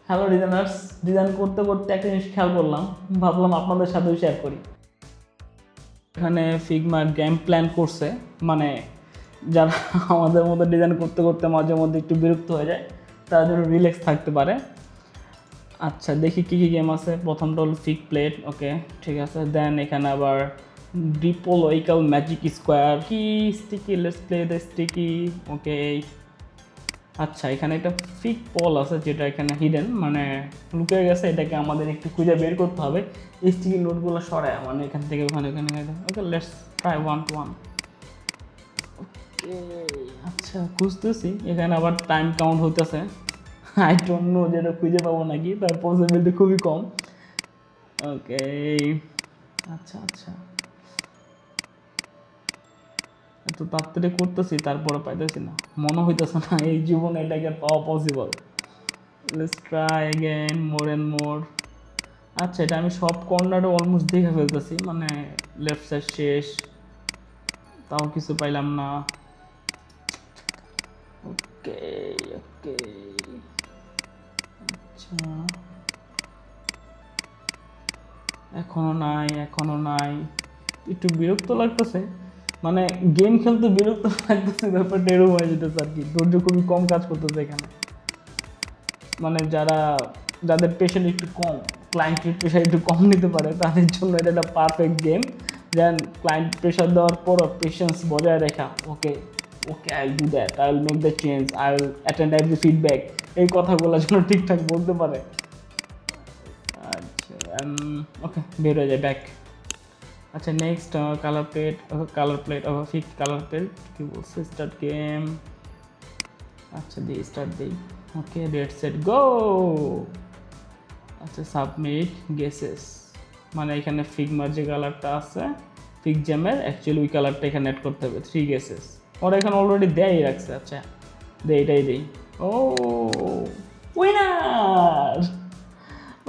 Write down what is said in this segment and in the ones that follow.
Hello designers, design করতে করতে একটা জিনিস খেয়াল করলাম, ভাবলাম আপনাদের সাথেও শেয়ার করি। এখানে ফিগমা গেম প্ল্যান করছে, মানে যারা আমাদের মতো ডিজাইন করতে করতে মাঝে মধ্যে একটু বিরক্ত হয়ে যায় তারা যেন রিল্যাক্স থাকতে পারে। আচ্ছা দেখি কী কী গেম আছে। প্রথমটা হল ফিগ প্লেট, ওকে ঠিক আছে। দেন এখানে আবার ডিপোলয়িক্যাল ম্যাজিক স্কোয়ার, কি sticky, let's play the sticky, okay. আচ্ছা এখানে একটা ফিক পল আছে যেটা এখানে হিডেন, মানে লুকিয়ে গেছে, এটাকে আমাদের একটু খুঁজে বের করতে হবে। এই স্টিকি নোটগুলো সরায়, মানে এখান থেকে ওখানে ওখানে ওকে, লেটস ট্রাই 1 to 1। ওকে আচ্ছা খুঁজতেছি, এখানে আবার টাইম কাউন্ট হইতেছে। আই ডোন্ট নো যেটা খুঁজে পাবো নাকি, তার পসিবিলিটি খুবই কম। ওকে আচ্ছা আচ্ছা, এত তাড়াতাড়ি করতেছি তারপরে পাইতেছি না, মনে হইতেছে না এই জীবনে এটাকে পাওয়া possible. Let's try again, more and more. আচ্ছা এটা আমি সব কর্নারে অলমোস্ট দেখে ফেলতেছি, মানে লেফট সাইড শেষ, তাও কিছু পাইলাম না। ওকে ওকে আচ্ছা, এখনো নাই এখনো নাই, একটু বিরক্ত লাগতেছে, মানে গেম খেলতে বিরক্ত লাগতেছে, ব্যাপারটা এরকম হয়ে যেতেছে আর কি। ধৈর্য খুবই কম কাজ করতেছে এখানে, মানে যাদের পেশেন্ট একটু কম, ক্লায়েন্টের প্রেশার একটু কম নিতে পারে, তাদের জন্য এটা একটা perfect game. Then client pressure দেওয়ার পরও পেশেন্স বজায় রাখা, okay okay I do that, I will make the change, I will attend every feedback, এই কথাগুলো যেন ঠিকঠাক বলতে পারে। আচ্ছা ওকে, বের হয়ে যায় ব্যাক। আচ্ছা next colour plate, colour plate fix colour plate, কি বলছে, স্টার্ট গেম। আচ্ছা দিই, স্টার্ট দিই, ওকে রেড সেট গো। আচ্ছা সাবমিট গেসেস, মানে এখানে ফিগমার যে কালারটা আছে ফিগ জ্যামের, অ্যাকচুয়ালি ওই কালারটা এখানে অ্যাড করতে হবে, 3 গেসেস। ওরা এখানে অলরেডি দেয় রাখছে। আচ্ছা দে, এটাই দেই। ও winner,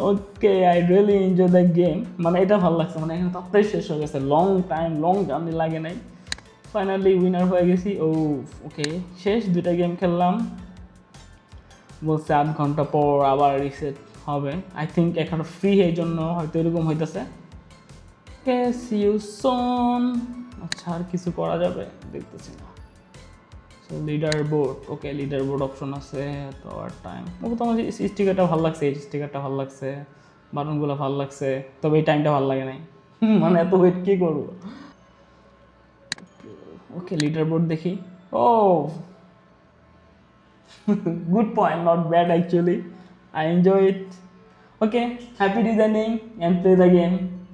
okay I really enjoy the game, মানে এটা ভালো লাগছে, মানে এখানে তাড়াতাড়ি শেষ হয়ে গেছে, লং টাইম, লং জার্নি লাগে নাই, ফাইনালি উইনার হয়ে গেছি। ও ওকে শেষ, 2টা গেম খেললাম, বলছে 8 ঘন্টা পর আবার রিসেট হবে। আই থিঙ্ক এখন ফ্রি, এই জন্য হয়তো এরকম হইতেছে। ওকে সি ইউ সুন। আচ্ছা আর কিছু করা যাবে দেখতেছি না। সো লিডার বোর্ড, ওকে লিডার বোর্ড অপশন আছে, তো আর টাইম, ওকে তোমার স্টিকারটা ভালো লাগছে, এই স্টিকারটা ভালো লাগছে, বাটনগুলো ভালো লাগছে, তবে এই টাইমটা ভালো লাগে নাই। মানে এত ওয়েট কী করবো। ওকে লিডার বোর্ড দেখি। ও good point, not bad actually, I enjoy it. Okay, happy designing and play the game.